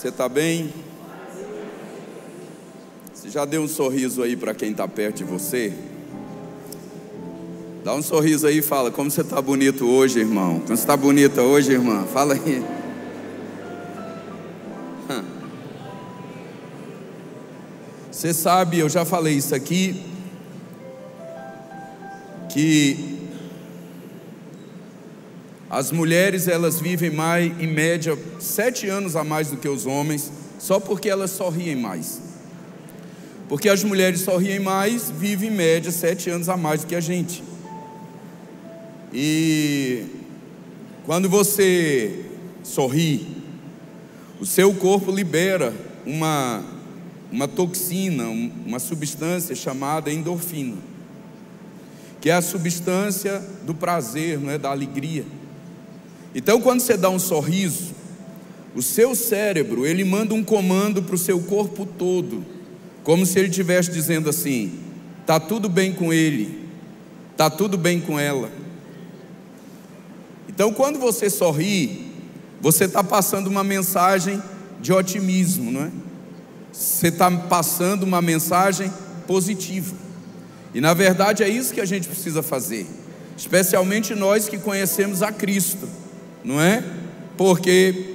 Você está bem? Você já deu um sorriso aí para quem está perto de você? Dá um sorriso aí e fala: como você está bonito hoje, irmão? Como você está bonita hoje, irmã? Fala aí. Você sabe, eu já falei isso aqui, que as mulheres, elas vivem mais, em média, 7 anos a mais do que os homens, só porque elas sorriem mais. Porque as mulheres sorriem mais, vivem em média 7 anos a mais do que a gente. E quando você sorri, o seu corpo libera uma toxina, uma substância chamada endorfina, que é a substância do prazer, não é? Da alegria. Então, quando você dá um sorriso, o seu cérebro, ele manda um comando para o seu corpo todo, como se ele estivesse dizendo assim: está tudo bem com ele, está tudo bem com ela. Então, quando você sorri, você está passando uma mensagem de otimismo, não é? Você está passando uma mensagem positiva. E na verdade é isso que a gente precisa fazer, especialmente nós que conhecemos a Cristo, não é? Porque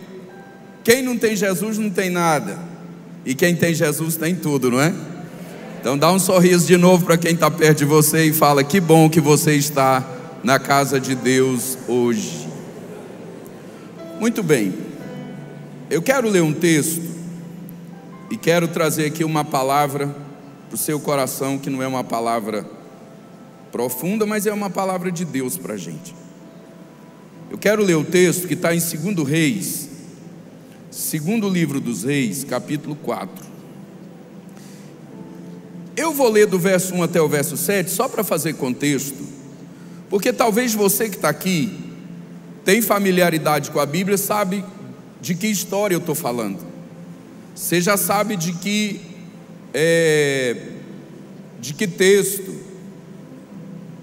quem não tem Jesus não tem nada, e quem tem Jesus tem tudo, não é? Então dá um sorriso de novo para quem está perto de você e fala: que bom que você está na casa de Deus hoje. Muito bem, eu quero ler um texto e quero trazer aqui uma palavra para o seu coração, que não é uma palavra profunda, mas é uma palavra de Deus para a gente. Eu quero ler o texto que está em 2 Reis, segundo livro dos Reis, capítulo 4. Eu vou ler do verso 1 até o verso 7, só para fazer contexto, porque talvez você que está aqui tem familiaridade com a Bíblia, sabe de que história eu estou falando. Você já sabe de que texto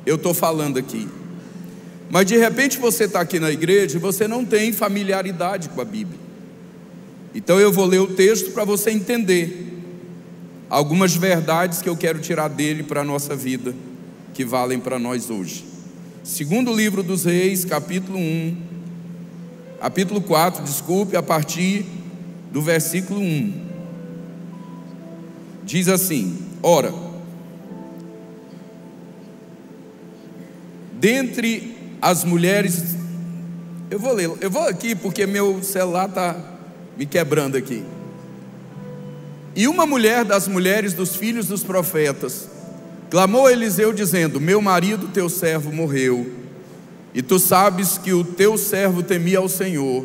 eu estou falando aqui. Mas de repente você está aqui na igreja e você não tem familiaridade com a Bíblia. Então eu vou ler o texto para você entender algumas verdades que eu quero tirar dele para a nossa vida, que valem para nós hoje. Segundo livro dos Reis, capítulo 4, a partir do versículo 1. Diz assim: ora, dentre as mulheres, eu vou aqui porque meu celular está me quebrando aqui. E uma mulher das mulheres dos filhos dos profetas clamou a Eliseu dizendo: meu marido teu servo morreu, e tu sabes que o teu servo temia ao Senhor,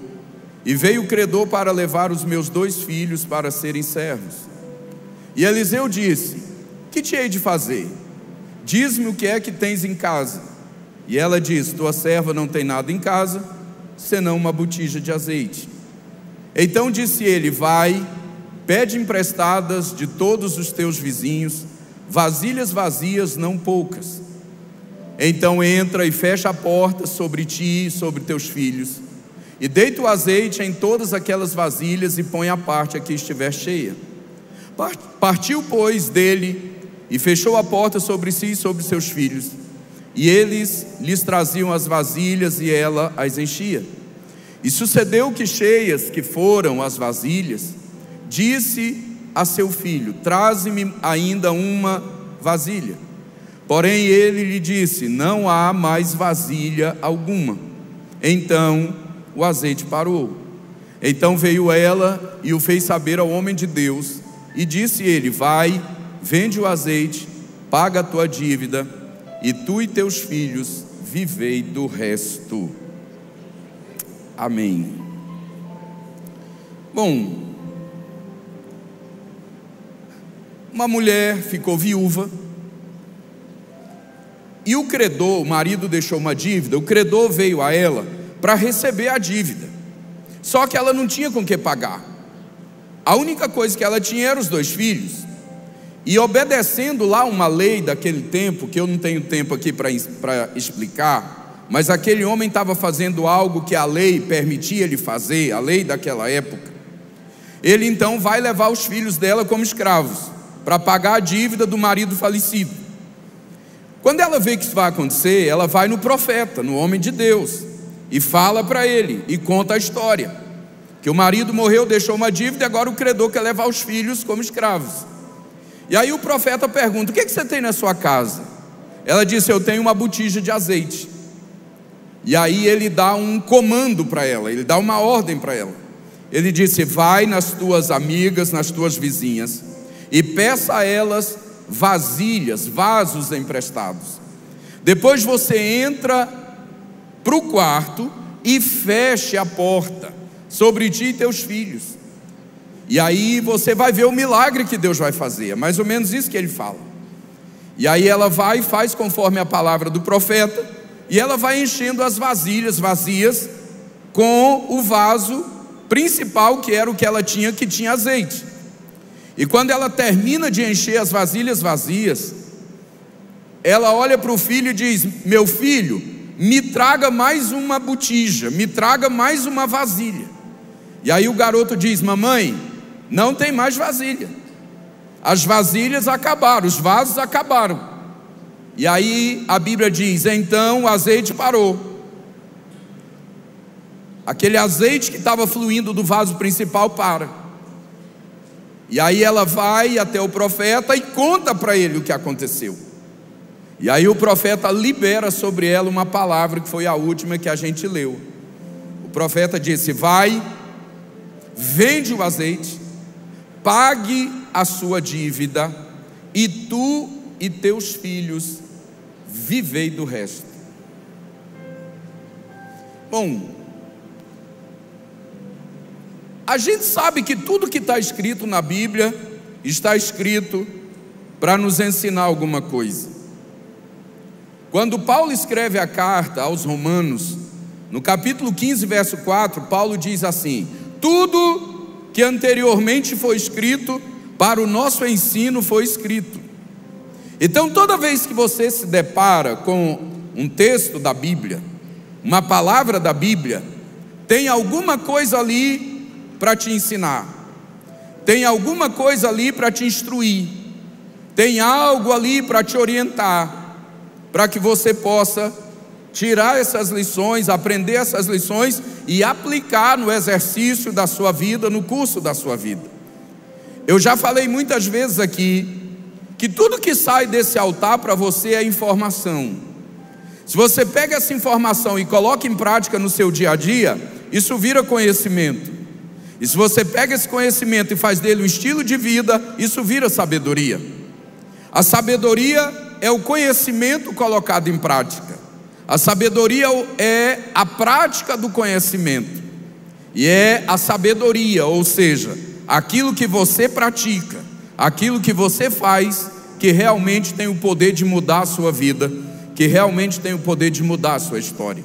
e veio o credor para levar os meus 2 filhos para serem servos. E Eliseu disse: que te hei de fazer? Diz-me o que é que tens em casa. E ela disse: tua serva não tem nada em casa, senão uma botija de azeite. Então disse ele: vai, pede emprestadas de todos os teus vizinhos vasilhas vazias, não poucas. Então entra e fecha a porta sobre ti e sobre teus filhos, e deita o azeite em todas aquelas vasilhas e põe à parte a que estiver cheia. Partiu, pois, dele e fechou a porta sobre si e sobre seus filhos, e eles lhes traziam as vasilhas e ela as enchia. E sucedeu que, cheias que foram as vasilhas, disse a seu filho: traze-me ainda uma vasilha. Porém ele lhe disse: não há mais vasilha alguma. Então o azeite parou. Então veio ela e o fez saber ao homem de Deus, e disse ele: vai, vende o azeite, paga a tua dívida, e tu e teus filhos vivei do resto. Amém. Bom, uma mulher ficou viúva, e o credor, o marido deixou uma dívida, o credor veio a ela para receber a dívida, só que ela não tinha com que pagar. A única coisa que ela tinha eram os 2 filhos, e obedecendo lá uma lei daquele tempo, que eu não tenho tempo aqui para explicar, mas aquele homem estava fazendo algo que a lei permitia ele fazer, a lei daquela época. ele então vai levar os filhos dela como escravos, para pagar a dívida do marido falecido. Quando ela vê que isso vai acontecer, ela vai no profeta, no homem de Deus, e fala para ele, e conta a história, que o marido morreu, deixou uma dívida, e agora o credor quer levar os filhos como escravos. E aí o profeta pergunta: o que você tem na sua casa? Ela disse: eu tenho uma botija de azeite. E aí ele dá um comando para ela, ele dá uma ordem para ela. Ele disse: vai nas tuas amigas, nas tuas vizinhas, e peça a elas vasilhas, vasos emprestados. Depois você entra para o quarto e feche a porta sobre ti e teus filhos. E aí você vai ver o milagre que Deus vai fazer. É mais ou menos isso que ele fala. E aí ela vai e faz conforme a palavra do profeta, e ela vai enchendo as vasilhas vazias com o vaso principal, que era o que ela tinha, que tinha azeite. E quando ela termina de encher as vasilhas vazias, ela olha para o filho e diz: meu filho, me traga mais uma botija, me traga mais uma vasilha. E aí o garoto diz: mamãe, não tem mais vasilha, as vasilhas acabaram, os vasos acabaram. E aí a Bíblia diz: então o azeite parou. Aquele azeite que estava fluindo do vaso principal para. E aí ela vai até o profeta e conta para ele o que aconteceu. E aí o profeta libera sobre ela uma palavra, que foi a última que a gente leu. O profeta disse: vai, vende o azeite, pague a sua dívida, e tu e teus filhos vivei do resto. Bom, a gente sabe que tudo que está escrito na Bíblia está escrito para nos ensinar alguma coisa. Quando Paulo escreve a carta aos Romanos, no capítulo 15, verso 4, Paulo diz assim: tudo que anteriormente foi escrito para o nosso ensino foi escrito. Então toda vez que você se depara com um texto da Bíblia, uma palavra da Bíblia, tem alguma coisa ali para te ensinar, tem alguma coisa ali para te instruir, tem algo ali para te orientar, para que você possa tirar essas lições, aprender essas lições e aplicar no exercício da sua vida, no curso da sua vida. Eu já falei muitas vezes aqui que tudo que sai desse altar para você é informação. Se você pega essa informação e coloca em prática no seu dia a dia, isso vira conhecimento. E se você pega esse conhecimento e faz dele um estilo de vida, isso vira sabedoria. A sabedoria é o conhecimento colocado em prática. A sabedoria é a prática do conhecimento. E é a sabedoria, ou seja, aquilo que você pratica, aquilo que você faz, que realmente tem o poder de mudar a sua vida, que realmente tem o poder de mudar a sua história.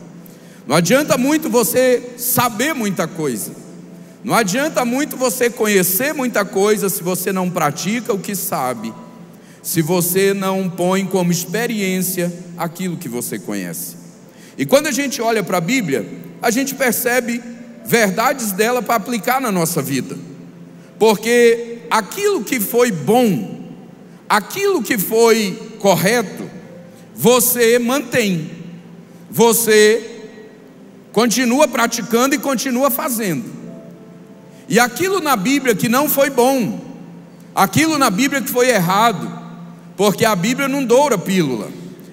Não adianta muito você saber muita coisa, não adianta muito você conhecer muita coisa se você não pratica o que sabe, se você não põe como experiência aquilo que você conhece. E quando a gente olha para a Bíblia, a gente percebe verdades dela para aplicar na nossa vida, porque aquilo que foi bom, aquilo que foi correto, você mantém, você continua praticando e continua fazendo. E aquilo na Bíblia que não foi bom, aquilo na Bíblia que foi errado, porque a Bíblia não doura pílula,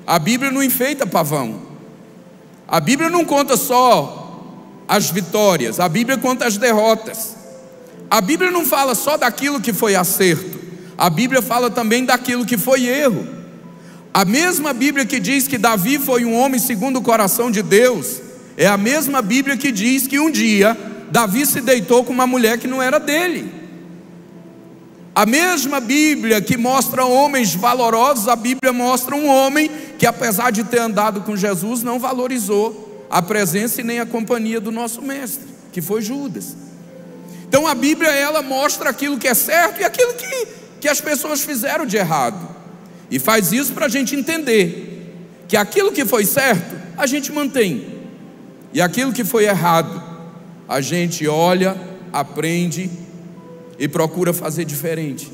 a Bíblia não enfeita pavão, a Bíblia não conta só as vitórias, a Bíblia conta as derrotas. A Bíblia não fala só daquilo que foi acerto, a Bíblia fala também daquilo que foi erro. A mesma Bíblia que diz que Davi foi um homem segundo o coração de Deus, é a mesma Bíblia que diz que um dia Davi se deitou com uma mulher que não era dele. A mesma Bíblia que mostra homens valorosos, a Bíblia mostra um homem que, apesar de ter andado com Jesus, não valorizou a presença e nem a companhia do nosso mestre, que foi Judas. Então a Bíblia, ela mostra aquilo que é certo e aquilo que as pessoas fizeram de errado, e faz isso para a gente entender que aquilo que foi certo a gente mantém, e aquilo que foi errado a gente olha, aprende e procura fazer diferente,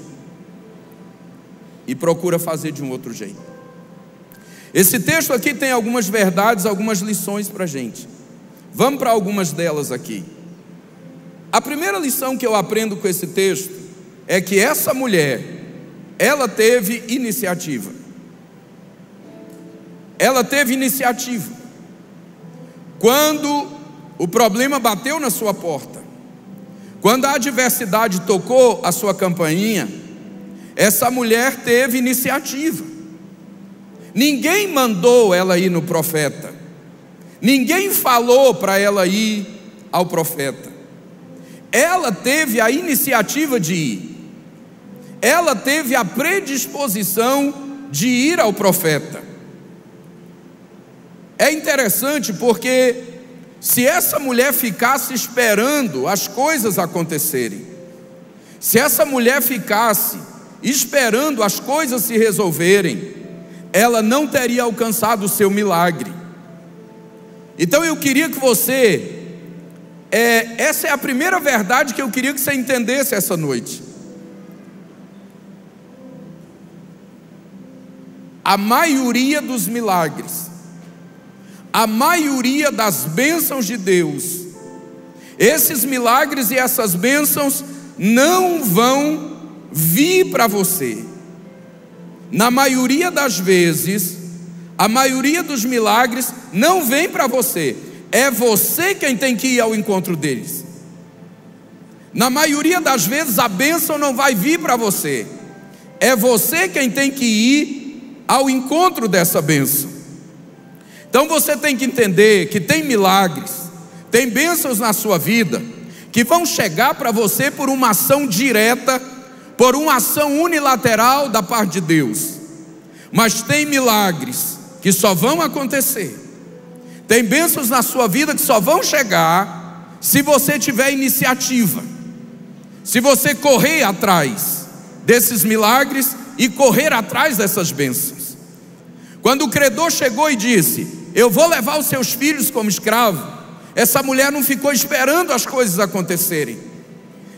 e procura fazer de um outro jeito. Esse texto aqui tem algumas verdades, algumas lições para a gente. Vamos para algumas delas aqui. A primeira lição que eu aprendo com esse texto é que essa mulher, ela teve iniciativa. Ela teve iniciativa. Quando o problema bateu na sua porta, quando a adversidade tocou a sua campainha, essa mulher teve iniciativa. Ninguém mandou ela ir no profeta, ninguém falou para ela ir ao profeta. Ela teve a iniciativa de ir, ela teve a predisposição de ir ao profeta. É interessante porque se essa mulher ficasse esperando as coisas acontecerem, se essa mulher ficasse esperando as coisas se resolverem, ela não teria alcançado o seu milagre. Então eu queria que você, essa é a primeira verdade que eu queria que você entendesse essa noite. A maioria dos milagres, a maioria das bênçãos de Deus, esses milagres e essas bênçãos não vão vir para você. Na maioria das vezes, a maioria dos milagres não vem para você. É você quem tem que ir ao encontro deles. Na maioria das vezes a bênção não vai vir para você. É você quem tem que ir ao encontro dessa bênção. Então você tem que entender que tem milagres, tem bênçãos na sua vida que vão chegar para você por uma ação direta, por uma ação unilateral da parte de Deus. Mas tem milagres que só vão acontecer, tem bênçãos na sua vida que só vão chegar se você tiver iniciativa, se você correr atrás desses milagres e correr atrás dessas bênçãos. Quando o credor chegou e disse: eu vou levar os seus filhos como escravo, essa mulher não ficou esperando as coisas acontecerem.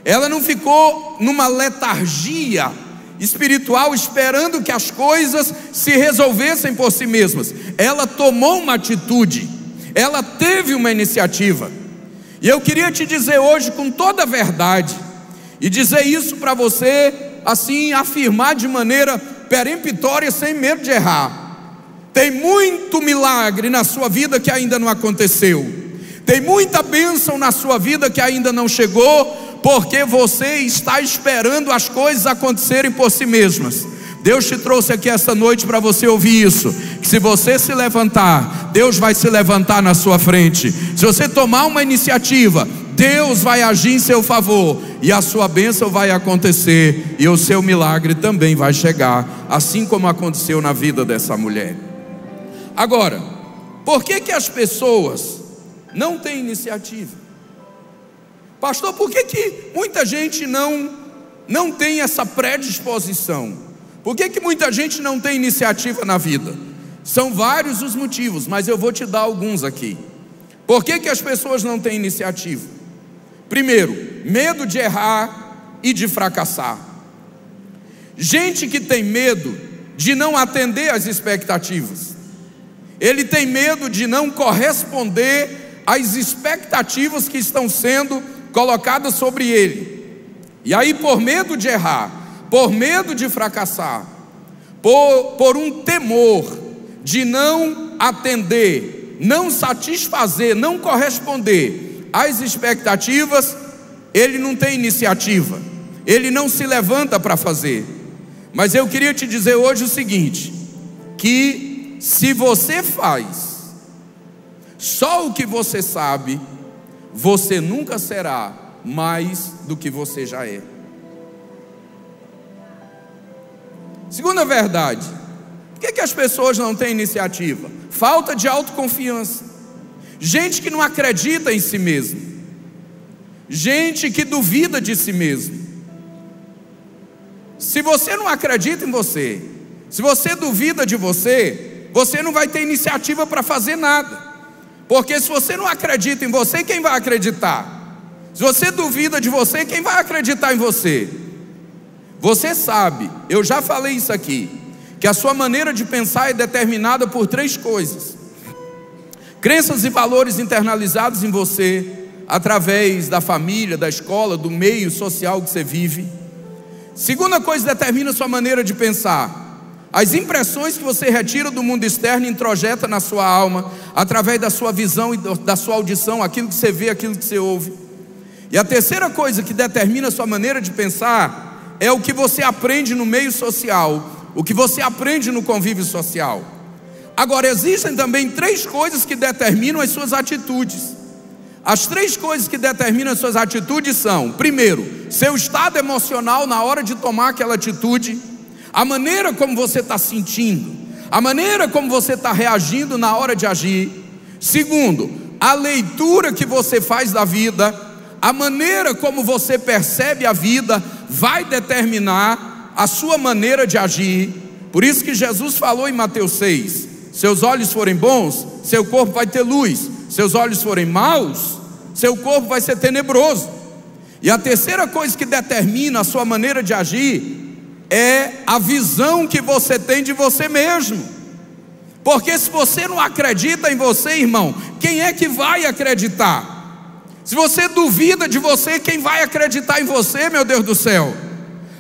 Ela não ficou numa letargia espiritual esperando que as coisas se resolvessem por si mesmas. Ela tomou uma atitude, ela teve uma iniciativa. E eu queria te dizer hoje com toda a verdade, e dizer isso para você assim, afirmar de maneira peremptória, sem medo de errar: tem muito milagre na sua vida que ainda não aconteceu, tem muita bênção na sua vida que ainda não chegou, porque você está esperando as coisas acontecerem por si mesmas. Deus te trouxe aqui essa noite para você ouvir isso, que se você se levantar, Deus vai se levantar na sua frente. Se você tomar uma iniciativa, Deus vai agir em seu favor, e a sua bênção vai acontecer, e o seu milagre também vai chegar, assim como aconteceu na vida dessa mulher. Agora, por que as pessoas não têm iniciativa? Pastor, por que muita gente não tem essa predisposição? Por que muita gente não tem iniciativa na vida? São vários os motivos, mas eu vou te dar alguns aqui. Por que as pessoas não têm iniciativa? Primeiro, medo de errar e de fracassar. Gente que tem medo de não atender às expectativas. Ele tem medo de não corresponder às expectativas que estão sendo colocadas sobre ele. E aí, por medo de errar, por medo de fracassar, por um temor de não atender, não satisfazer, não corresponder às expectativas, ele não tem iniciativa, ele não se levanta para fazer. Mas eu queria te dizer hoje o seguinte: que se você faz só o que você sabe, você nunca será mais do que você já é. Segunda verdade: por que as pessoas não têm iniciativa? Falta de autoconfiança. Gente que não acredita em si mesmo, gente que duvida de si mesmo. Se você não acredita em você, se você duvida de você, você não vai ter iniciativa para fazer nada. Porque se você não acredita em você, quem vai acreditar? Se você duvida de você, quem vai acreditar em você? Você sabe, eu já falei isso aqui, que a sua maneira de pensar é determinada por 3 coisas: crenças e valores internalizados em você, através da família, da escola, do meio social que você vive. Segunda coisa que determina a sua maneira de pensar: as impressões que você retira do mundo externo e introjeta na sua alma, através da sua visão e da sua audição, aquilo que você vê, aquilo que você ouve. E a terceira coisa que determina a sua maneira de pensar é o que você aprende no meio social, o que você aprende no convívio social. Agora, existem também 3 coisas que determinam as suas atitudes. As 3 coisas que determinam as suas atitudes são: primeiro, seu estado emocional na hora de tomar aquela atitude, a maneira como você está sentindo, a maneira como você está reagindo na hora de agir. Segundo, a leitura que você faz da vida, a maneira como você percebe a vida vai determinar a sua maneira de agir. Por isso que Jesus falou em Mateus 6: seus olhos forem bons, seu corpo vai ter luz; seus olhos forem maus, seu corpo vai ser tenebroso. E a terceira coisa que determina a sua maneira de agir é a visão que você tem de você mesmo. Porque se você não acredita em você, irmão, quem é que vai acreditar? Se você duvida de você, quem vai acreditar em você, meu Deus do céu?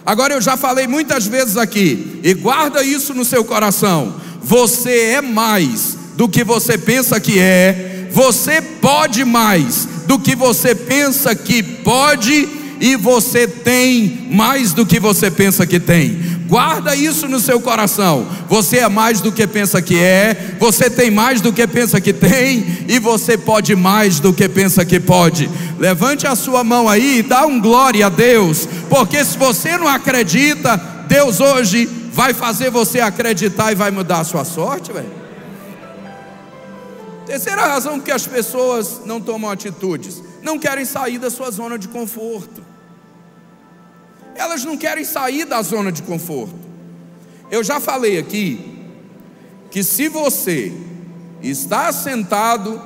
Agora, eu já falei muitas vezes aqui, e guarda isso no seu coração: você é mais do que você pensa que é, você pode mais do que você pensa que pode, e você tem mais do que você pensa que tem. Guarda isso no seu coração: você é mais do que pensa que é, você tem mais do que pensa que tem, e você pode mais do que pensa que pode. Levante a sua mão aí e dá um glória a Deus, porque se você não acredita, Deus hoje vai fazer você acreditar e vai mudar a sua sorte, velho. Terceira razão que as pessoas não tomam atitudes: não querem sair da sua zona de conforto. Elas não querem sair da zona de conforto. Eu já falei aqui que se você está sentado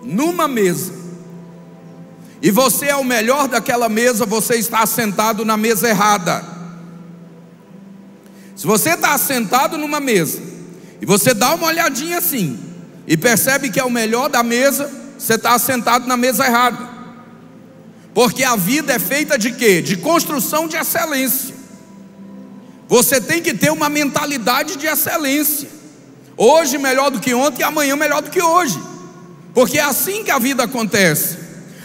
numa mesa e você é o melhor daquela mesa, você está sentado na mesa errada. Se você está sentado numa mesa e você dá uma olhadinha assim e percebe que é o melhor da mesa, você está sentado na mesa errada. Porque a vida é feita de quê? De construção de excelência. Você tem que ter uma mentalidade de excelência. Hoje melhor do que ontem e amanhã melhor do que hoje. Porque é assim que a vida acontece.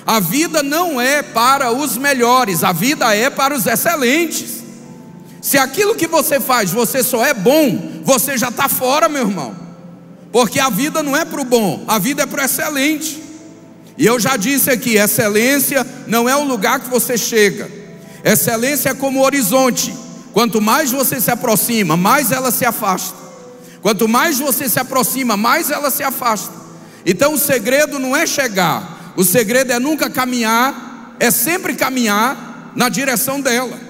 A vida não é para os melhores, a vida é para os excelentes. Se aquilo que você faz, você só é bom, você já está fora, meu irmão. Porque a vida não é para o bom, a vida é para o excelente. E eu já disse aqui, excelência não é um lugar que você chega. Excelência é como o horizonte. Quanto mais você se aproxima, mais ela se afasta. Quanto mais você se aproxima, mais ela se afasta. Então o segredo não é chegar, o segredo é nunca caminhar, é sempre caminhar na direção dela.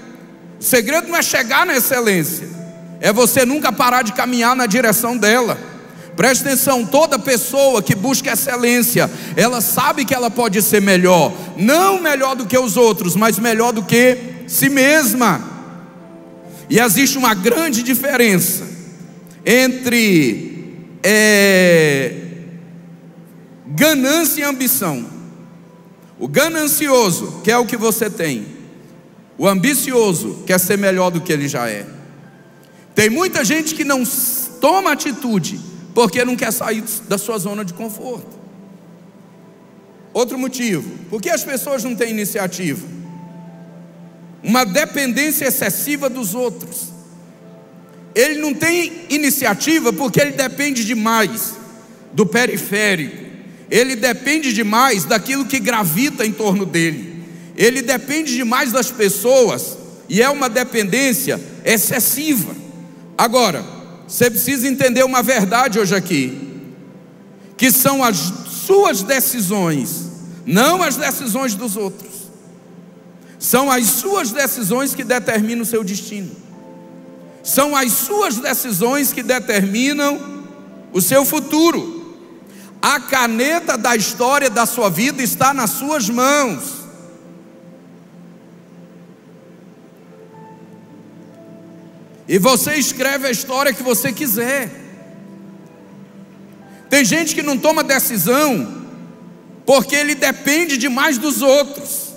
O segredo não é chegar na excelência, é você nunca parar de caminhar na direção dela. Preste atenção, toda pessoa que busca excelência, ela sabe que ela pode ser melhor. Não melhor do que os outros, mas melhor do que si mesma. E existe uma grande diferença entre ganância e ambição. O ganancioso quer o que você tem, o ambicioso quer ser melhor do que ele já é. Tem muita gente que não toma atitude porque não quer sair da sua zona de conforto. Outro motivo: por que as pessoas não têm iniciativa? Uma dependência excessiva dos outros. Ele não tem iniciativa porque ele depende demais do periférico. Ele depende demais daquilo que gravita em torno dele. Ele depende demais das pessoas, e é uma dependência excessiva. Agora, você precisa entender uma verdade hoje aqui, que são as suas decisões, não as decisões dos outros. São as suas decisões que determinam o seu destino. São as suas decisões que determinam o seu futuro. a caneta da história da sua vida está nas suas mãos. E você escreve a história que você quiser. Tem gente que não toma decisão porque ele depende demais dos outros.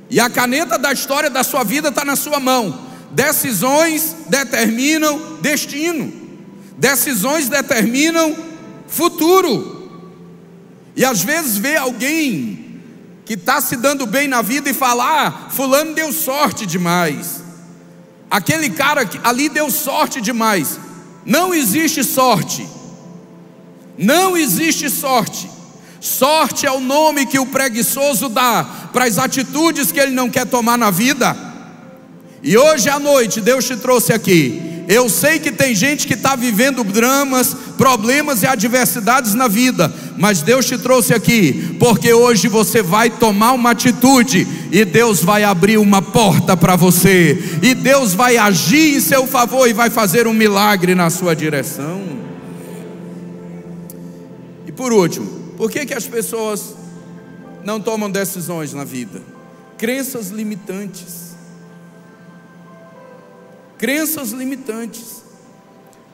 E a caneta da história da sua vida está na sua mão. Decisões determinam destino. Decisões determinam futuro. E às vezes vê alguém que está se dando bem na vida e fala: fulano deu sorte demais, aquele cara ali deu sorte demais. Não existe sorte. Não existe sorte. Sorte é o nome que o preguiçoso dá para as atitudes que ele não quer tomar na vida. E hoje à noite Deus te trouxe aqui. Eu sei que tem gente que está vivendo dramas, problemas e adversidades na vida, mas Deus te trouxe aqui porque hoje você vai tomar uma atitude e Deus vai abrir uma porta para você, e Deus vai agir em seu favor e vai fazer um milagre na sua direção. E por último, por que as pessoas não tomam decisões na vida? Crenças limitantes. Crenças limitantes.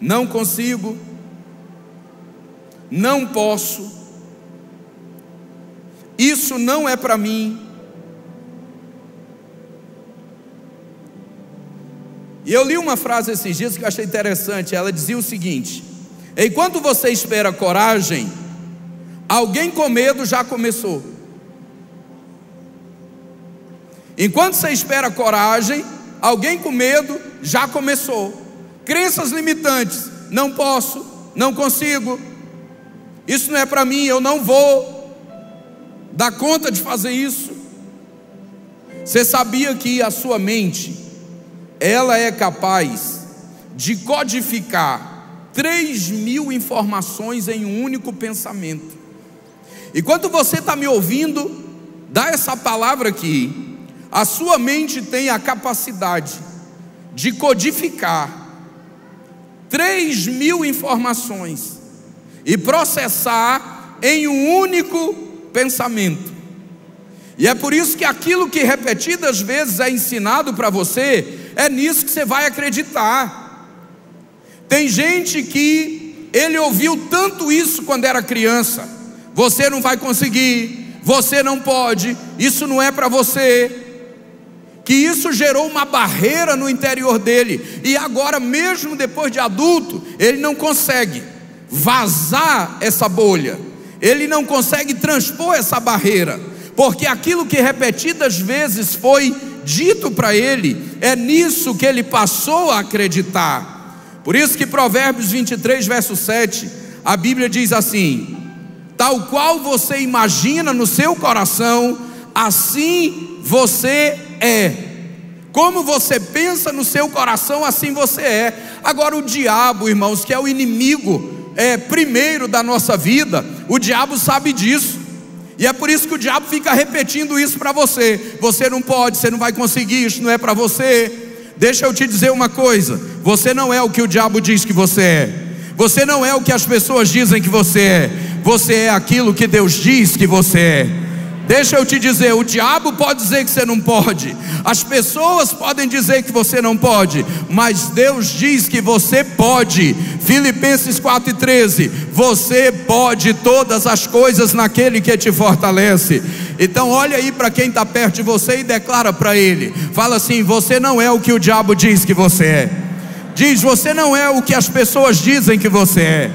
Não consigo, não posso, isso não é para mim. E eu li uma frase esses dias que eu achei interessante. Ela dizia o seguinte: enquanto você espera coragem, alguém com medo já começou. Enquanto você espera coragem, alguém com medo já começou. Crenças limitantes: não posso, não consigo, isso não é para mim, eu não vou dar conta de fazer isso. Você sabia que a sua mente, ela é capaz de codificar 3.000 informações em um único pensamento? E quando você está me ouvindo dar essa palavra aqui, a sua mente tem a capacidade de codificar 3.000 informações e processar em um único pensamento. E é por isso que aquilo que repetidas vezes é ensinado para você, é nisso que você vai acreditar. Tem gente que ele ouviu tanto isso quando era criança: você não vai conseguir, você não pode, isso não é para você, que isso gerou uma barreira no interior dele, e agora mesmo depois de adulto, ele não consegue vazar essa bolha, ele não consegue transpor essa barreira, porque aquilo que repetidas vezes foi dito para ele, é nisso que ele passou a acreditar. Por isso que Provérbios 23 verso 7, a Bíblia diz assim: tal qual você imagina no seu coração, assim você é. Como você pensa no seu coração, assim você é. Agora o diabo, irmãos, que é o inimigo primeiro da nossa vida, o diabo sabe disso, e é por isso que o diabo fica repetindo isso para você: você não pode, você não vai conseguir, isso não é para você. Deixa eu te dizer uma coisa: você não é o que o diabo diz que você é, você não é o que as pessoas dizem que você é, você é aquilo que Deus diz que você é. Deixa eu te dizer, o diabo pode dizer que você não pode, as pessoas podem dizer que você não pode, mas Deus diz que você pode. Filipenses 4:13, você pode todas as coisas naquele que te fortalece. Então olha aí para quem está perto de você e declara para ele, fala assim: você não é o que o diabo diz que você é. Diz: você não é o que as pessoas dizem que você é.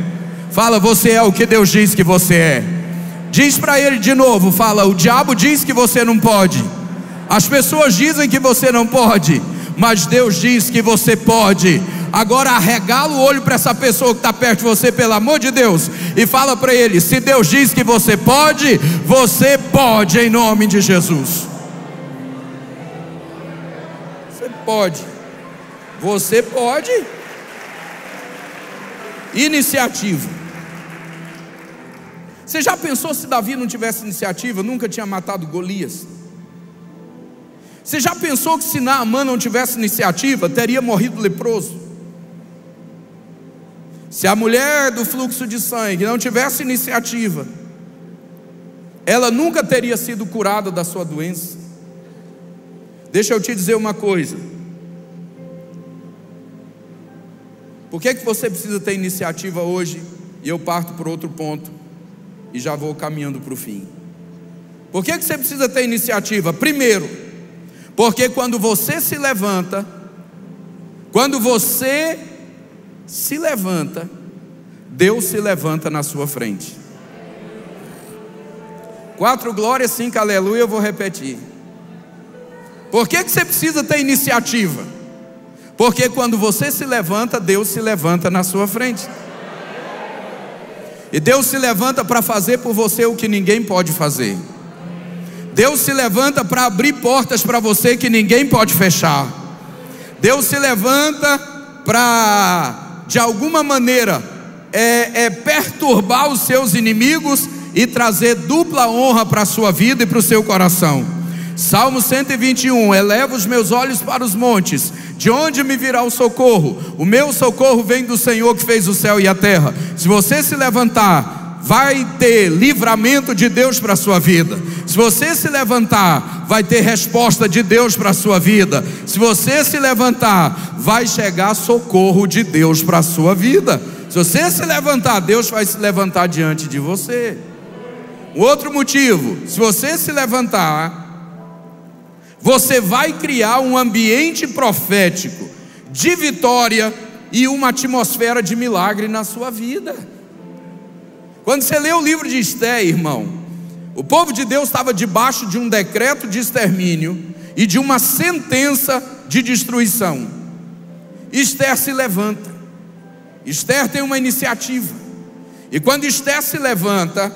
Fala: você é o que Deus diz que você é. Diz para ele de novo, fala: o diabo diz que você não pode, as pessoas dizem que você não pode, mas Deus diz que você pode. Agora arregala o olho para essa pessoa que está perto de você, pelo amor de Deus, e fala para ele: se Deus diz que você pode em nome de Jesus. Você pode, você pode. Iniciativa. Você já pensou se Davi não tivesse iniciativa, nunca tinha matado Golias? Você já pensou que se Naamã não tivesse iniciativa, teria morrido leproso? Se a mulher do fluxo de sangue não tivesse iniciativa, ela nunca teria sido curada da sua doença. Deixa eu te dizer uma coisa. Por que você precisa ter iniciativa hoje? E eu parto por outro ponto e já vou caminhando para o fim. Por que você precisa ter iniciativa? Primeiro, porque quando você se levanta, Deus se levanta na sua frente. 4 glórias, 5 aleluia, eu vou repetir. Por que você precisa ter iniciativa? Porque quando você se levanta, Deus se levanta na sua frente. E Deus se levanta para fazer por você o que ninguém pode fazer. Deus se levanta para abrir portas para você que ninguém pode fechar. Deus se levanta para, de alguma maneira, perturbar os seus inimigos e trazer dupla honra para a sua vida e para o seu coração. Salmo 121, eleva os meus olhos para os montes, de onde me virá o socorro? O meu socorro vem do Senhor que fez o céu e a terra. Se você se levantar, vai ter livramento de Deus para a sua vida. Se você se levantar, vai ter resposta de Deus para a sua vida. Se você se levantar, vai chegar socorro de Deus para a sua vida. Se você se levantar, Deus vai se levantar diante de você. Um outro motivo, se você se levantar, você vai criar um ambiente profético de vitória e uma atmosfera de milagre na sua vida. Quando você lê o livro de Esther, irmão, o povo de Deus estava debaixo de um decreto de extermínio e de uma sentença de destruição. Esther se levanta. Esther tem uma iniciativa. E quando Esther se levanta,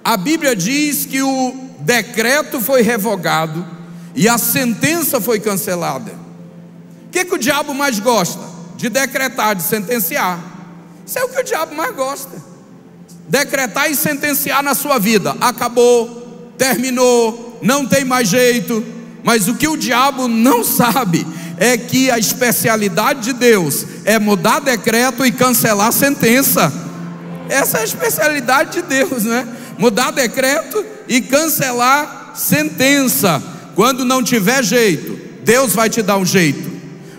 a Bíblia diz que o decreto foi revogado e a sentença foi cancelada. O que o diabo mais gosta? De decretar, de sentenciar. Isso é o que o diabo mais gosta. Decretar e sentenciar na sua vida. Acabou, terminou, não tem mais jeito. Mas o que o diabo não sabe é que a especialidade de Deus é mudar decreto e cancelar sentença. Essa é a especialidade de Deus, né? Mudar decreto e cancelar sentença. Quando não tiver jeito, Deus vai te dar um jeito.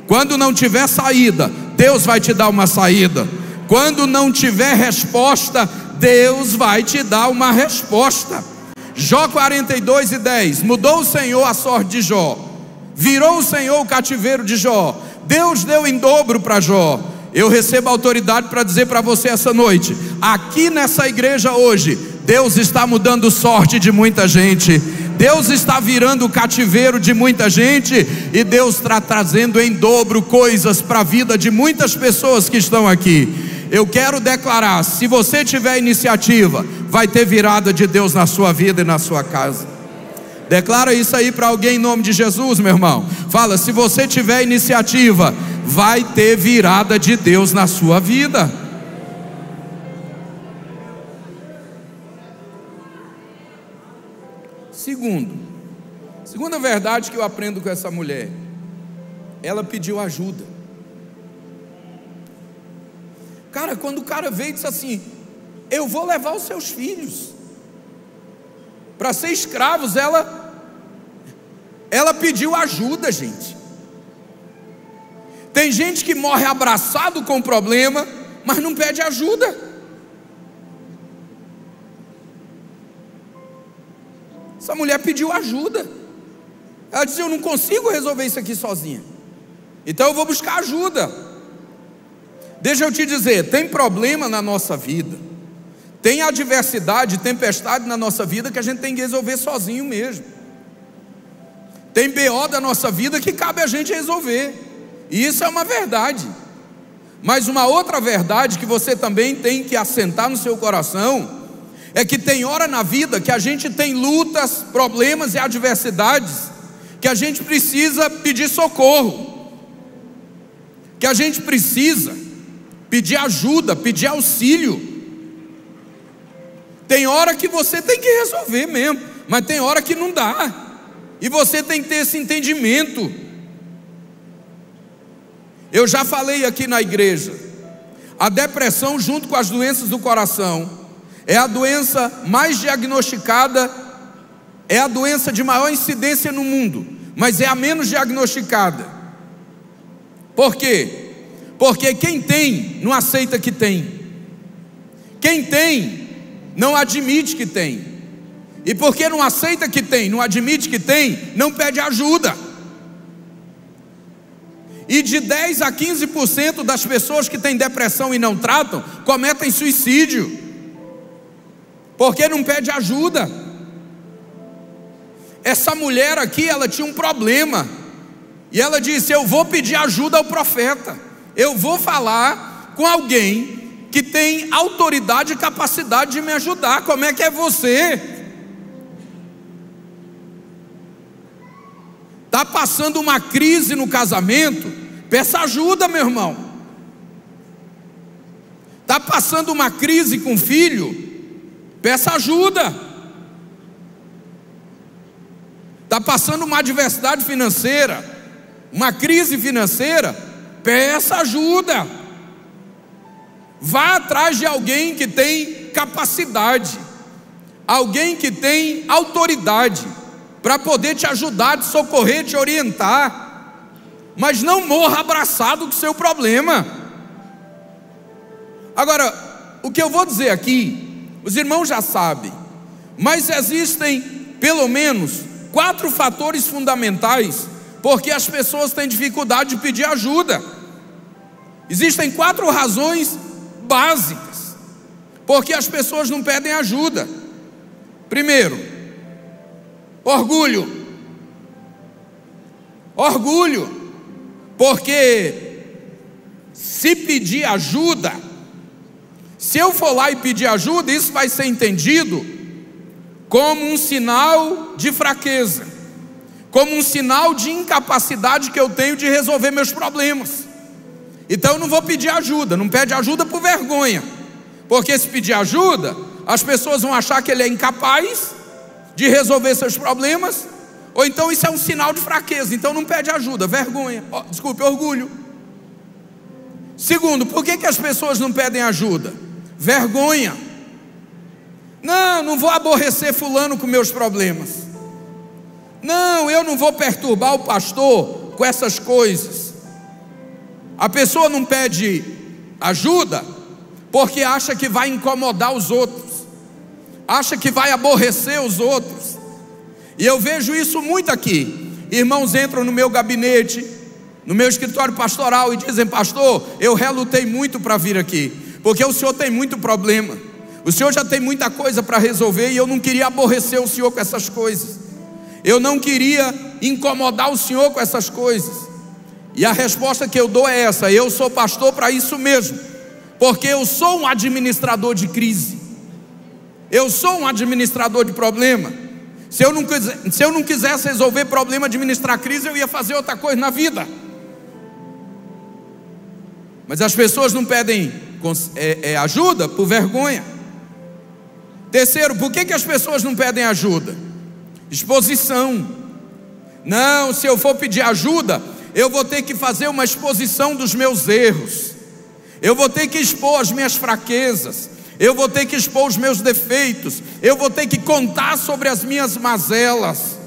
Quando não tiver saída, Deus vai te dar uma saída. Quando não tiver resposta, Deus vai te dar uma resposta. Jó 42:10. Mudou o Senhor a sorte de Jó, virou o Senhor o cativeiro de Jó. Deus deu em dobro para Jó. Eu recebo autoridade para dizer para você essa noite, aqui nessa igreja hoje, Deus está mudando sorte de muita gente. Deus está virando o cativeiro de muita gente. E Deus está trazendo em dobro coisas para a vida de muitas pessoas que estão aqui. Eu quero declarar, se você tiver iniciativa, vai ter virada de Deus na sua vida e na sua casa. Declara isso aí para alguém em nome de Jesus, meu irmão. Fala, se você tiver iniciativa, vai ter virada de Deus na sua vida. Segunda verdade que eu aprendo com essa mulher, ela pediu ajuda. Cara, quando o cara veio e disse assim, eu vou levar os seus filhos para ser escravos, ela pediu ajuda, gente. Tem gente que morre abraçado com o problema, mas não pede ajuda. Essa mulher pediu ajuda. Ela disse, eu não consigo resolver isso aqui sozinha, então eu vou buscar ajuda. Deixa eu te dizer, tem problema na nossa vida, tem adversidade, tempestade na nossa vida que a gente tem que resolver sozinho mesmo. Tem BO da nossa vida que cabe a gente resolver, e isso é uma verdade. Mas uma outra verdade que você também tem que assentar no seu coração é que tem hora na vida que a gente tem lutas, problemas e adversidades que a gente precisa pedir socorro, que a gente precisa pedir ajuda, pedir auxílio. Tem hora que você tem que resolver mesmo, mas tem hora que não dá, e você tem que ter esse entendimento. Eu já falei aqui na igreja, A depressão, junto com as doenças do coração, é a doença mais diagnosticada, é a doença de maior incidência no mundo, mas é a menos diagnosticada. Por quê? Porque quem tem não aceita que tem. Quem tem não admite que tem. E porque não aceita que tem, não admite que tem, não pede ajuda. E de 10 a 15% das pessoas que têm depressão e não tratam, cometem suicídio, porque não pede ajuda. Essa mulher aqui, ela tinha um problema, e ela disse: eu vou pedir ajuda ao profeta, eu vou falar com alguém que tem autoridade e capacidade de me ajudar. Como é que é você? Está passando uma crise no casamento? Peça ajuda, meu irmão. Está passando uma crise com o filho? Peça ajuda. Está passando uma adversidade financeira, uma crise financeira? Peça ajuda. Vá atrás de alguém que tem capacidade, alguém que tem autoridade, para poder te ajudar, te socorrer, te orientar. Mas não morra abraçado com o seu problema. Agora, o que eu vou dizer aqui, os irmãos já sabem, mas existem pelo menos 4 fatores fundamentais porque as pessoas têm dificuldade de pedir ajuda. Existem 4 razões básicas porque as pessoas não pedem ajuda. Primeiro, orgulho. Orgulho. Porque se pedir ajuda, se eu for lá e pedir ajuda, isso vai ser entendido como um sinal de fraqueza, como um sinal de incapacidade que eu tenho de resolver meus problemas. Então eu não vou pedir ajuda. Não pede ajuda por vergonha, porque se pedir ajuda, as pessoas vão achar que ele é incapaz de resolver seus problemas, ou então isso é um sinal de fraqueza. Então não pede ajuda, vergonha, orgulho. Segundo, por que as pessoas não pedem ajuda? Vergonha. Não vou aborrecer fulano com meus problemas. Não, eu não vou perturbar o pastor com essas coisas. A pessoa não pede ajuda porque acha que vai incomodar os outros, acha que vai aborrecer os outros. E eu vejo isso muito aqui. Irmãos entram no meu gabinete, no meu escritório pastoral, e dizem: pastor, eu relutei muito para vir aqui, porque o senhor tem muito problema, o senhor já tem muita coisa para resolver, e eu não queria aborrecer o senhor com essas coisas, eu não queria incomodar o senhor com essas coisas. E a resposta que eu dou é essa: eu sou pastor para isso mesmo, porque eu sou um administrador de crise, eu sou um administrador de problema. Se eu não quisesse resolver problema, administrar crise, eu ia fazer outra coisa na vida. Mas as pessoas não pedem ajuda por vergonha. Terceiro, por que as pessoas não pedem ajuda? Exposição. Não, se eu for pedir ajuda, eu vou ter que fazer uma exposição dos meus erros, eu vou ter que expor as minhas fraquezas, eu vou ter que expor os meus defeitos, eu vou ter que contar sobre as minhas mazelas.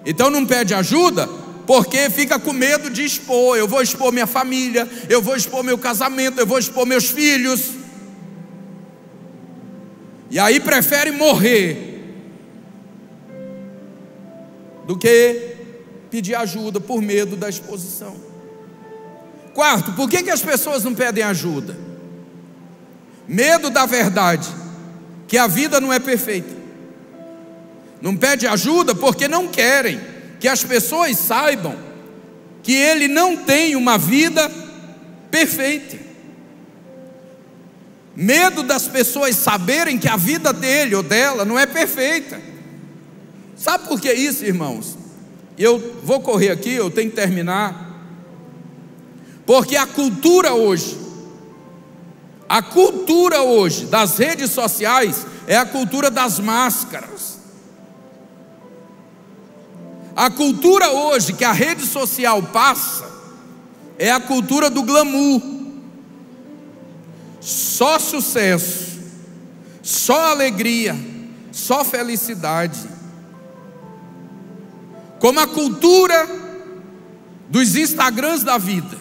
Então não pede ajuda porque fica com medo de expor. Eu vou expor minha família, eu vou expor meu casamento, eu vou expor meus filhos. E aí prefere morrer do que pedir ajuda por medo da exposição. Quarto, por que as pessoas não pedem ajuda? Medo da verdade, que a vida não é perfeita. Não pede ajuda porque não querem que as pessoas saibam que ele não tem uma vida perfeita. Medo das pessoas saberem que a vida dele ou dela não é perfeita. Sabe por que isso, irmãos? Eu vou correr aqui, eu tenho que terminar. Porque a cultura hoje das redes sociais é a cultura das máscaras. A cultura hoje que a rede social passa é a cultura do glamour. só sucesso, só alegria, só felicidade. Como a cultura dos Instagrams da vida,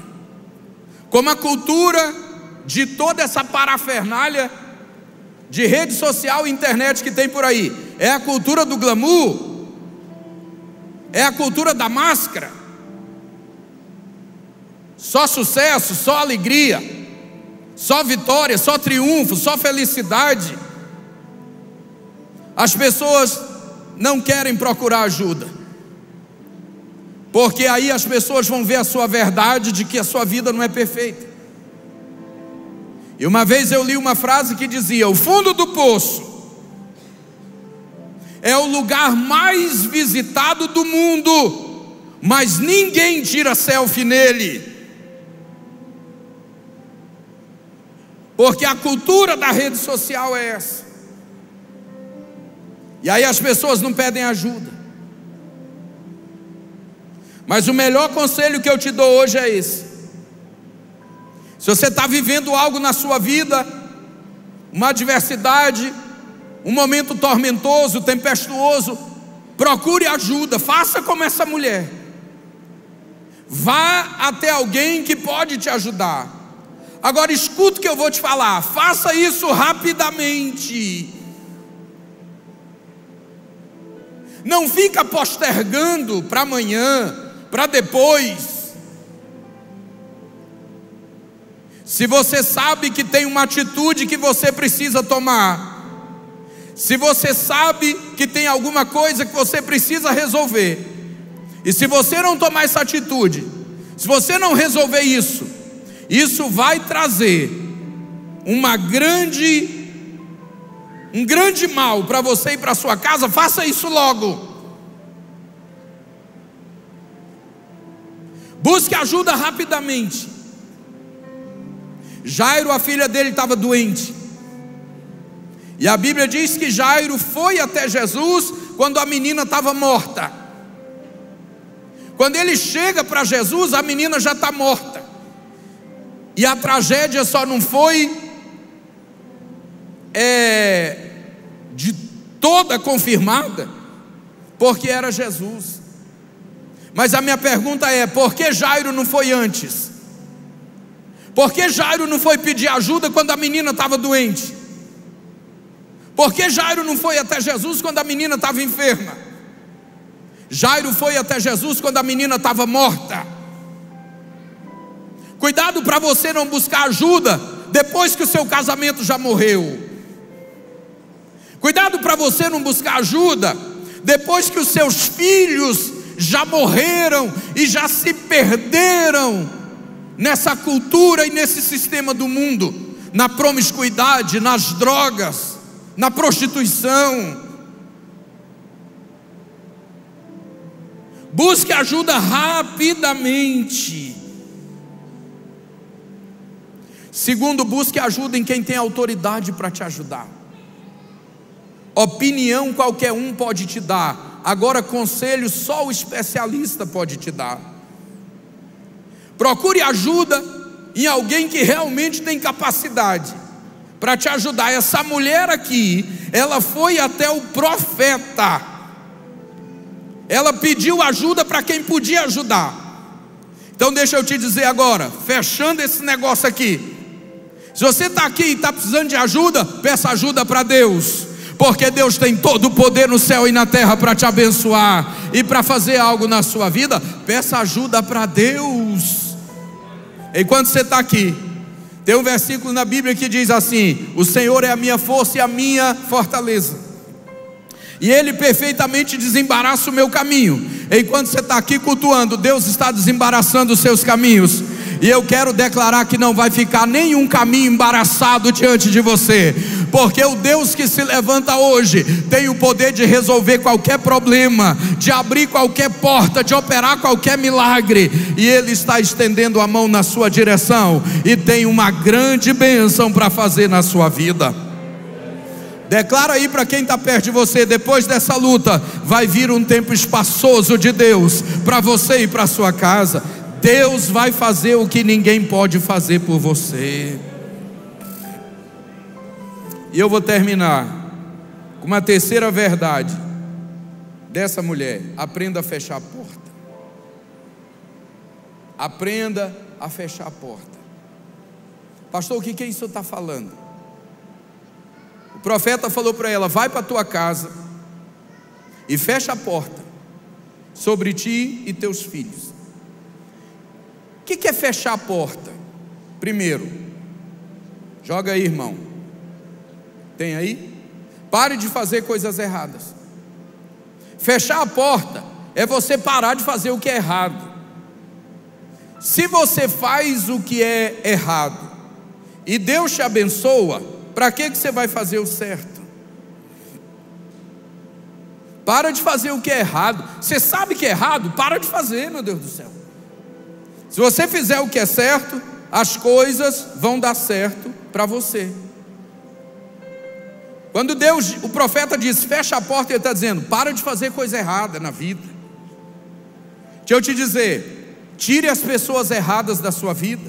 como a cultura de toda essa parafernália de rede social e internet que tem por aí. É a cultura do glamour, é a cultura da máscara. Só sucesso, só alegria, só vitória, só triunfo, só felicidade. As pessoas não querem procurar ajuda, porque aí as pessoas vão ver a sua verdade de que a sua vida não é perfeita. E uma vez eu li uma frase que dizia: o fundo do poço é o lugar mais visitado do mundo, mas ninguém tira selfie nele. Porque a cultura da rede social é essa. E aí as pessoas não pedem ajuda. Mas o melhor conselho que eu te dou hoje é esse. Se você está vivendo algo na sua vida, uma adversidade, um momento tormentoso, tempestuoso, procure ajuda. Faça como essa mulher. Vá até alguém que pode te ajudar. Agora escuta o que eu vou te falar. Faça isso rapidamente. Não fica postergando para amanhã, para depois. Se você sabe que tem uma atitude que você precisa tomar, se você sabe que tem alguma coisa que você precisa resolver, e se você não tomar essa atitude, se você não resolver isso, isso vai trazer um grande mal para você e para sua casa. Faça isso logo. Busque ajuda rapidamente. Jairo, a filha dele, estava doente, e a Bíblia diz que Jairo foi até Jesus quando a menina estava morta. Quando ele chega para Jesus, a menina já está morta. E a tragédia só não foi de toda confirmada, porque era Jesus. Mas a minha pergunta é: por que Jairo não foi antes? Por que Jairo não foi pedir ajuda quando a menina estava doente? Por que Jairo não foi até Jesus quando a menina estava enferma? Jairo foi até Jesus quando a menina estava morta. Cuidado para você não buscar ajuda depois que o seu casamento já morreu. Cuidado para você não buscar ajuda depois que os seus filhos já morreram e já se perderam nessa cultura e nesse sistema do mundo, na promiscuidade, nas drogas, na prostituição. Busque ajuda rapidamente. Segundo, busque ajuda em quem tem autoridade para te ajudar. Opinião qualquer um pode te dar, agora conselho só o especialista pode te dar. Procure ajuda em alguém que realmente tem capacidade para te ajudar. Essa mulher aqui, ela foi até o profeta, ela pediu ajuda para quem podia ajudar. Então deixa eu te dizer agora, fechando esse negócio aqui, se você está aqui e está precisando de ajuda, peça ajuda para Deus, porque Deus tem todo o poder no céu e na terra para te abençoar e para fazer algo na sua vida. Peça ajuda para Deus. Enquanto você está aqui, tem um versículo na Bíblia que diz assim: o Senhor é a minha força e a minha fortaleza, e Ele perfeitamente desembaraça o meu caminho. Enquanto você está aqui cultuando, Deus está desembaraçando os seus caminhos. E eu quero declarar que não vai ficar nenhum caminho embaraçado diante de você, porque o Deus que se levanta hoje tem o poder de resolver qualquer problema, de abrir qualquer porta, de operar qualquer milagre. E Ele está estendendo a mão na sua direção e tem uma grande bênção para fazer na sua vida. Declara aí para quem está perto de você: depois dessa luta vai vir um tempo espaçoso de Deus para você e para sua casa. Deus vai fazer o que ninguém pode fazer por você. E eu vou terminar com uma terceira verdade dessa mulher: aprenda a fechar a porta. Aprenda a fechar a porta. Pastor, o que é isso que está falando? O profeta falou para ela: vai para a tua casa e fecha a porta sobre ti e teus filhos. O que é fechar a porta? Primeiro, joga aí, irmão. Tem aí? Pare de fazer coisas erradas. Fechar a porta é você parar de fazer o que é errado. Se você faz o que é errado e Deus te abençoa, para que você vai fazer o certo? Para de fazer o que é errado. Você sabe que é errado? Para de fazer, meu Deus do céu. Se você fizer o que é certo, as coisas vão dar certo para você. Quando o profeta diz fecha a porta, ele está dizendo: para de fazer coisa errada na vida. Deixa eu te dizer, tire as pessoas erradas da sua vida.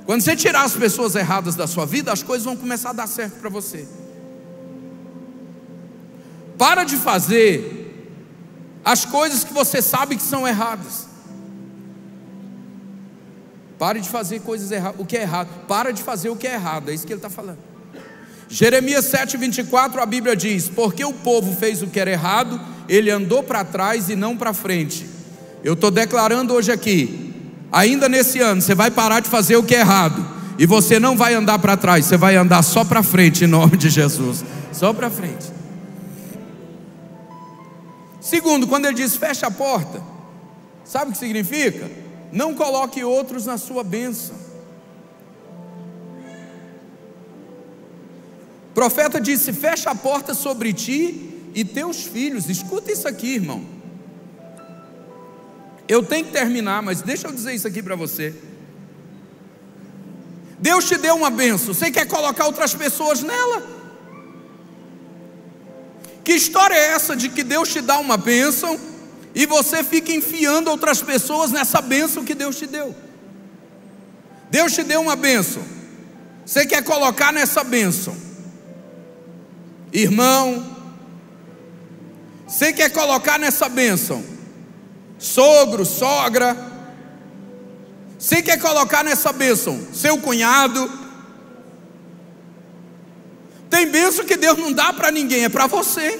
Quando você tirar as pessoas erradas da sua vida, as coisas vão começar a dar certo para você. Para de fazer as coisas que você sabe que são erradas. Pare de fazer coisas erradas, o que é errado. Para de fazer o que é errado, é isso que ele está falando. Jeremias 7,24, a Bíblia diz: porque o povo fez o que era errado, ele andou para trás e não para frente. Eu estou declarando hoje aqui, ainda nesse ano, você vai parar de fazer o que é errado, e você não vai andar para trás, você vai andar só para frente, em nome de Jesus. Só para frente. Segundo, quando ele diz fecha a porta, sabe o que significa? Não coloque outros na sua bênção. O profeta disse: fecha a porta sobre ti e teus filhos. Escuta isso aqui, irmão. Eu tenho que terminar, mas deixa eu dizer isso aqui para você. Deus te deu uma bênção, você quer colocar outras pessoas nela? Que história é essa de que Deus te dá uma bênção e você fica enfiando outras pessoas nessa bênção que Deus te deu? Deus te deu uma bênção, você quer colocar nessa bênção irmão, você quer colocar nessa bênção sogro, sogra, você quer colocar nessa bênção seu cunhado. Tem bênção que Deus não dá para ninguém, é para você.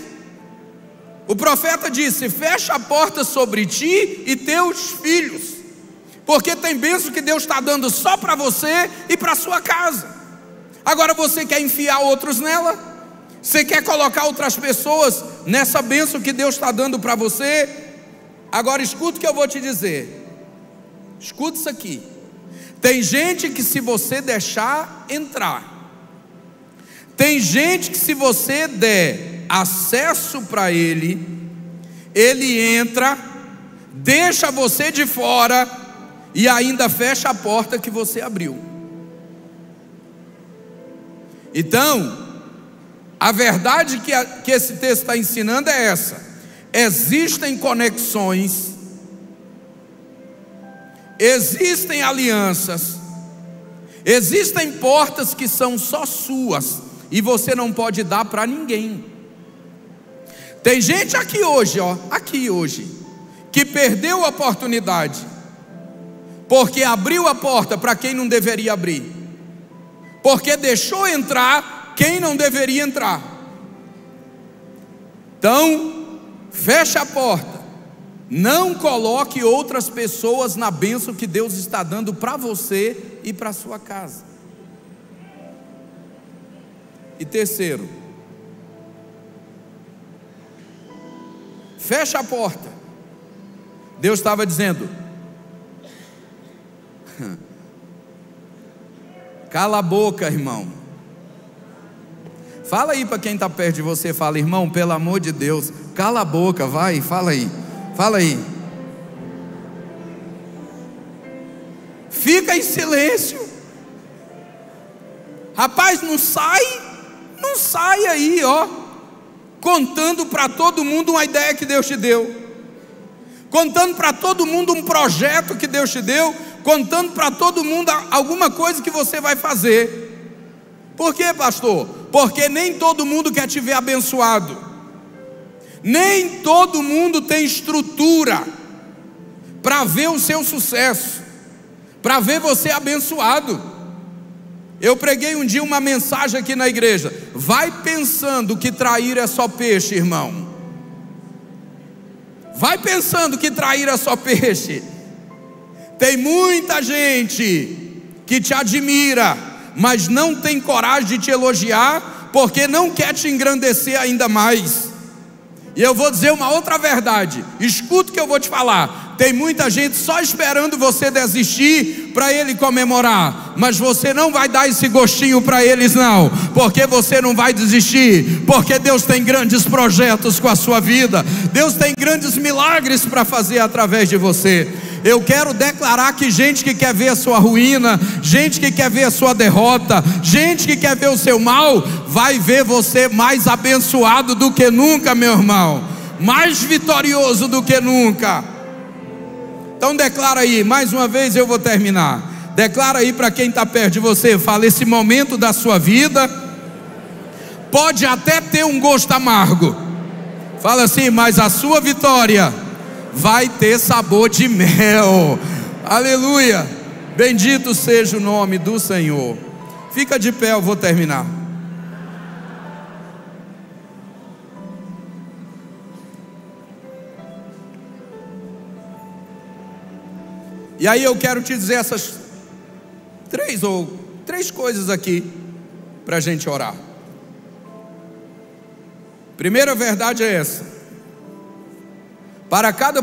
O profeta disse: fecha a porta sobre ti e teus filhos, porque tem bênção que Deus está dando só para você e para sua casa. Agora você quer enfiar outros nela? Você quer colocar outras pessoas nessa bênção que Deus está dando para você? Agora escuta o que eu vou te dizer. Escuta isso aqui. Tem gente que se você deixar entrar, tem gente que se você der acesso para ele, ele entra, deixa você de fora e ainda fecha a porta que você abriu. Então, a verdade que esse texto está ensinando é essa: existem conexões, existem alianças, existem portas que são só suas e você não pode dar para ninguém. Tem gente aqui hoje, que perdeu a oportunidade porque abriu a porta para quem não deveria abrir, porque deixou entrar quem não deveria entrar. Então, fecha a porta. Não coloque outras pessoas na bênção que Deus está dando para você e para sua casa. E terceiro, fecha a porta. Deus estava dizendo: cala a boca, irmão. Fala aí para quem está perto de você, fala: irmão, pelo amor de Deus, cala a boca, vai, fala aí. Fala aí. Fica em silêncio. Rapaz, não sai aí, contando para todo mundo uma ideia que Deus te deu, contando para todo mundo um projeto que Deus te deu, contando para todo mundo alguma coisa que você vai fazer. Por quê, pastor? Porque nem todo mundo quer te ver abençoado. Nem todo mundo tem estrutura para ver o seu sucesso, para ver você abençoado. Eu preguei um dia uma mensagem aqui na igreja: vai pensando que trair é só peixe, irmão. Vai pensando que trair é só peixe. Tem muita gente que te admira, mas não tem coragem de te elogiar, porque não quer te engrandecer ainda mais. E eu vou dizer uma outra verdade, escuta o que eu vou te falar. Tem muita gente só esperando você desistir para ele comemorar, mas você não vai dar esse gostinho para eles não, porque você não vai desistir, porque Deus tem grandes projetos com a sua vida, Deus tem grandes milagres para fazer através de você. Eu quero declarar que gente que quer ver a sua ruína, gente que quer ver a sua derrota, gente que quer ver o seu mal, vai ver você mais abençoado do que nunca, meu irmão, mais vitorioso do que nunca. Então declara aí, mais uma vez eu vou terminar. Declara aí para quem está perto de você, fala: esse momento da sua vida pode até ter um gosto amargo. Fala assim: mas a sua vitória vai ter sabor de mel. Aleluia, bendito seja o nome do Senhor. Fica de pé, eu vou terminar. E aí eu quero te dizer essas três coisas aqui para a gente orar. Primeira verdade é essa: para cada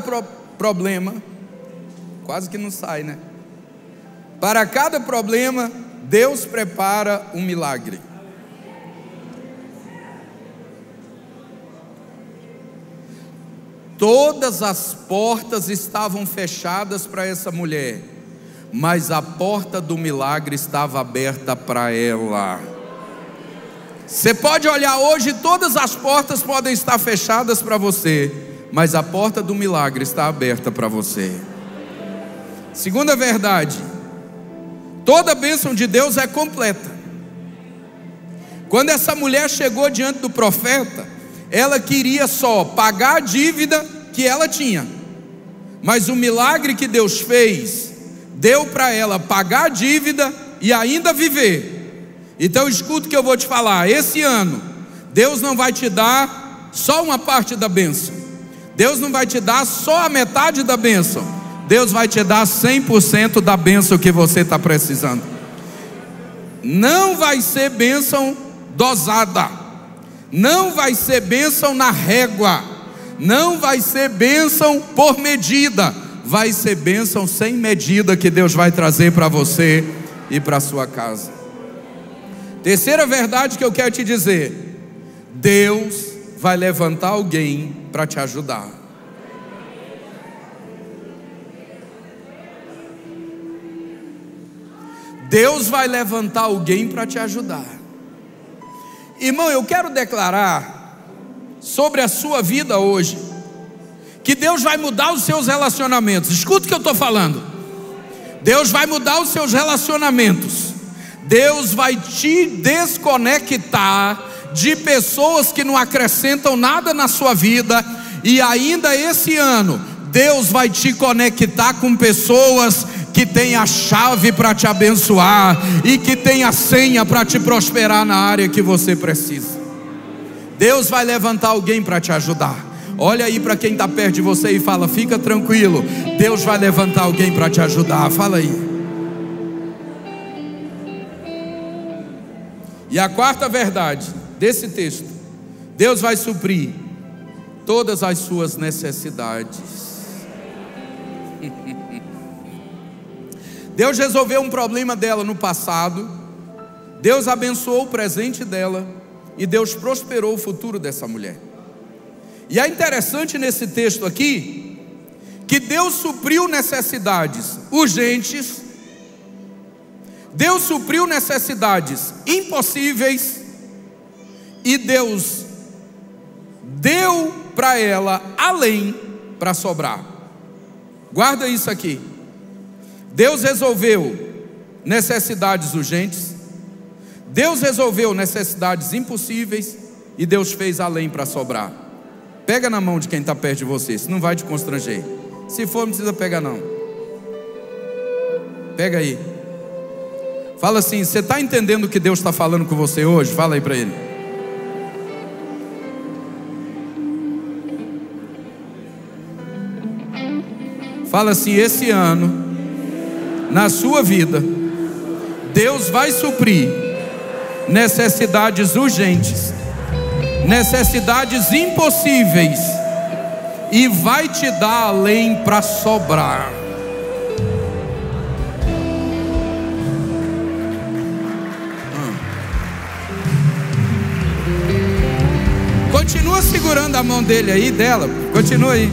problema, quase que não sai, né? Para cada problema, Deus prepara um milagre. Todas as portas estavam fechadas para essa mulher, mas a porta do milagre estava aberta para ela. Você pode olhar hoje, todas as portas podem estar fechadas para você, mas a porta do milagre está aberta para você. Segunda verdade: toda a bênção de Deus é completa. Quando essa mulher chegou diante do profeta, ela queria só pagar a dívida que ela tinha, mas o milagre que Deus fez deu para ela pagar a dívida e ainda viver. Então escuta o que eu vou te falar: esse ano Deus não vai te dar só uma parte da bênção, Deus não vai te dar só a metade da bênção, Deus vai te dar 100% da bênção que você está precisando. Não vai ser bênção dosada, não vai ser bênção na régua, não vai ser bênção por medida, vai ser bênção sem medida que Deus vai trazer para você e para a sua casa. Terceira verdade que eu quero te dizer: Deus vai levantar alguém para te ajudar. Deus vai levantar alguém para te ajudar. Irmão, eu quero declarar sobre a sua vida hoje que Deus vai mudar os seus relacionamentos. Escuta o que eu estou falando. Deus vai mudar os seus relacionamentos. Deus vai te desconectar de pessoas que não acrescentam nada na sua vida. E ainda esse ano Deus vai te conectar com pessoas que tem a chave para te abençoar e que tem a senha para te prosperar na área que você precisa. Deus vai levantar alguém para te ajudar. Olha aí para quem está perto de você e fala: fica tranquilo, Deus vai levantar alguém para te ajudar. Fala aí. E a quarta verdade desse texto: Deus vai suprir todas as suas necessidades. Deus resolveu um problema dela no passado, Deus abençoou o presente dela e Deus prosperou o futuro dessa mulher. E é interessante nesse texto aqui que Deus supriu necessidades urgentes, Deus supriu necessidades impossíveis e Deus deu para ela além para sobrar. Guarda isso aqui. Deus resolveu necessidades urgentes, Deus resolveu necessidades impossíveis, e Deus fez além para sobrar. Pega na mão de quem está perto de você, isso não vai te constranger. Se for, não precisa pegar não. Pega aí. Fala assim: você está entendendo o que Deus está falando com você hoje? Fala aí para ele. Fala assim: esse ano, na sua vida, Deus vai suprir necessidades urgentes, necessidades impossíveis, e vai te dar além para sobrar. Continua segurando a mão dele aí, dela, continua aí.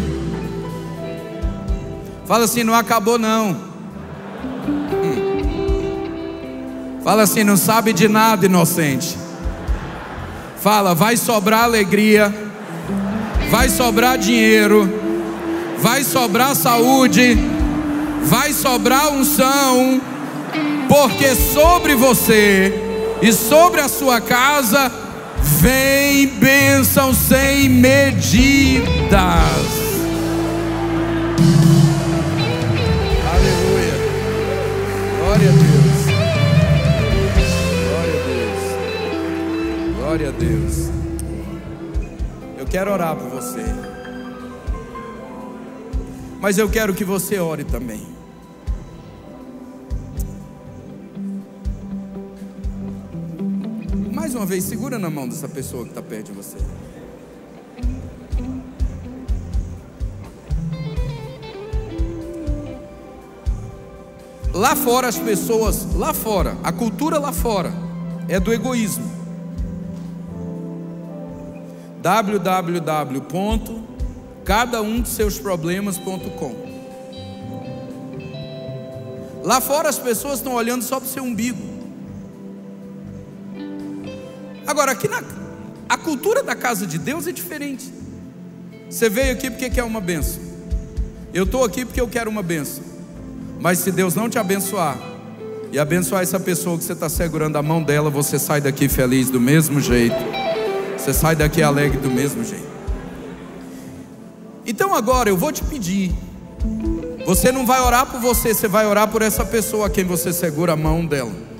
Fala assim: não acabou não. Fala assim: não sabe de nada, inocente. Fala: vai sobrar alegria, vai sobrar dinheiro, vai sobrar saúde, vai sobrar unção, porque sobre você e sobre a sua casa vem bênção sem medidas. Aleluia. Glória a Deus. Glória a Deus. Glória a Deus. Eu quero orar por você, mas eu quero que você ore também. Mais uma vez, segura na mão dessa pessoa que está perto de você. Lá fora as pessoas, lá fora, a cultura lá fora é do egoísmo. www.cadaumdesseusproblemas.com. Lá fora as pessoas estão olhando só para o seu umbigo. Agora, aqui a cultura da casa de Deus é diferente. Você veio aqui porque quer uma bênção. Eu estou aqui porque eu quero uma bênção. Mas se Deus não te abençoar e abençoar essa pessoa que você está segurando a mão dela, você sai daqui feliz do mesmo jeito. Você sai daqui alegre do mesmo jeito. Então agora eu vou te pedir. Você não vai orar por você, você vai orar por essa pessoa a quem você segura a mão dela.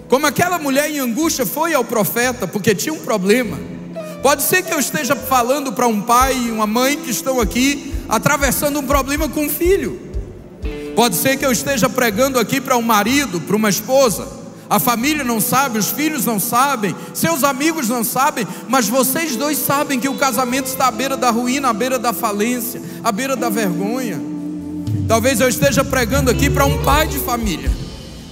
Como aquela mulher em angústia foi ao profeta porque tinha um problema. Pode ser que eu esteja falando para um pai e uma mãe que estão aqui atravessando um problema com um filho. Pode ser que eu esteja pregando aqui para um marido, para uma esposa. A família não sabe, os filhos não sabem, seus amigos não sabem, mas vocês dois sabem que o casamento está à beira da ruína, à beira da falência, à beira da vergonha. Talvez eu esteja pregando aqui para um pai de família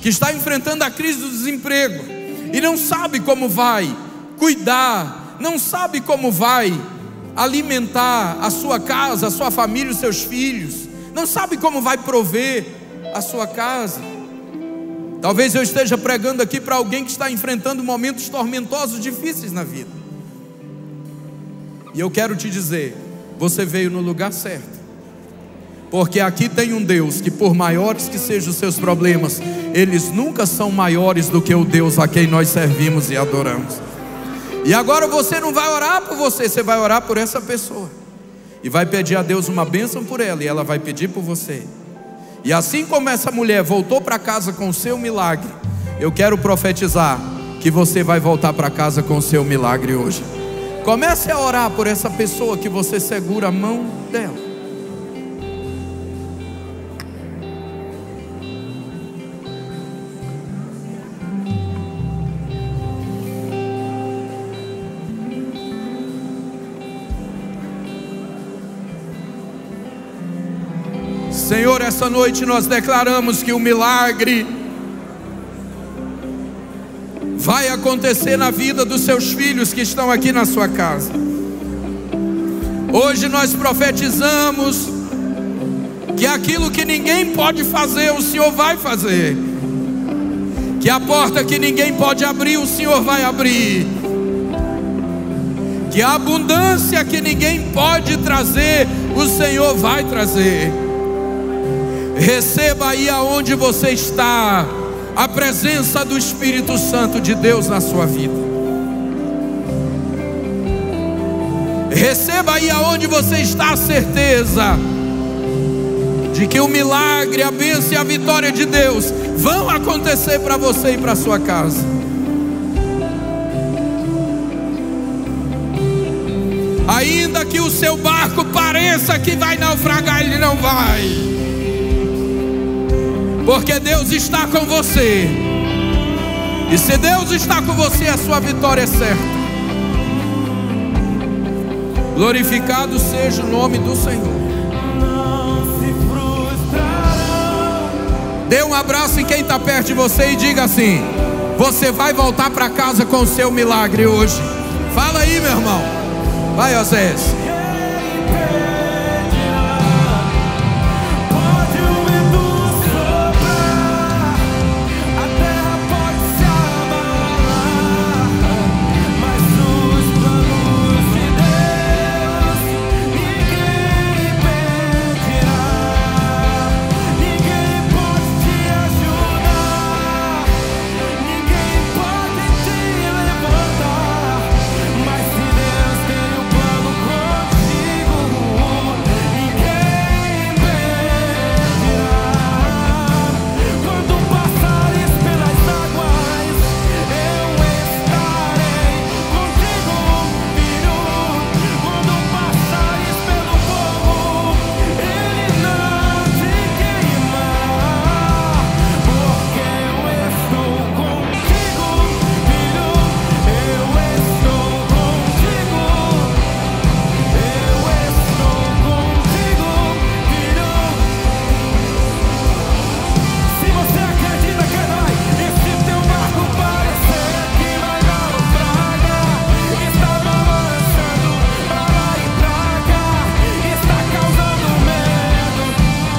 que está enfrentando a crise do desemprego e não sabe como vai cuidar, não sabe como vai alimentar a sua casa, a sua família, os seus filhos, não sabe como vai prover a sua casa. Talvez eu esteja pregando aqui para alguém que está enfrentando momentos tormentosos, difíceis na vida. E eu quero te dizer, você veio no lugar certo. Porque aqui tem um Deus que, por maiores que sejam os seus problemas, eles nunca são maiores do que o Deus a quem nós servimos e adoramos. E agora você não vai orar por você, você vai orar por essa pessoa. E vai pedir a Deus uma bênção por ela, e ela vai pedir por você. E assim como essa mulher voltou para casa com o seu milagre, eu quero profetizar que você vai voltar para casa com o seu milagre hoje. Comece a orar por essa pessoa que você segura a mão dela. Senhor, essa noite nós declaramos que o milagre vai acontecer na vida dos seus filhos que estão aqui na sua casa. Hoje nós profetizamos que aquilo que ninguém pode fazer, o Senhor vai fazer. Que a porta que ninguém pode abrir, o Senhor vai abrir. Que a abundância que ninguém pode trazer, o Senhor vai trazer. Receba aí aonde você está a presença do Espírito Santo de Deus na sua vida. Receba aí aonde você está a certeza de que o milagre, a bênção e a vitória de Deus vão acontecer para você e para sua casa. Ainda que o seu barco pareça que vai naufragar, ele não vai, porque Deus está com você. E se Deus está com você, a sua vitória é certa. Glorificado seja o nome do Senhor. Dê um abraço em quem está perto de você e diga assim: você vai voltar para casa com o seu milagre hoje. Fala aí, meu irmão. Vai, Osés.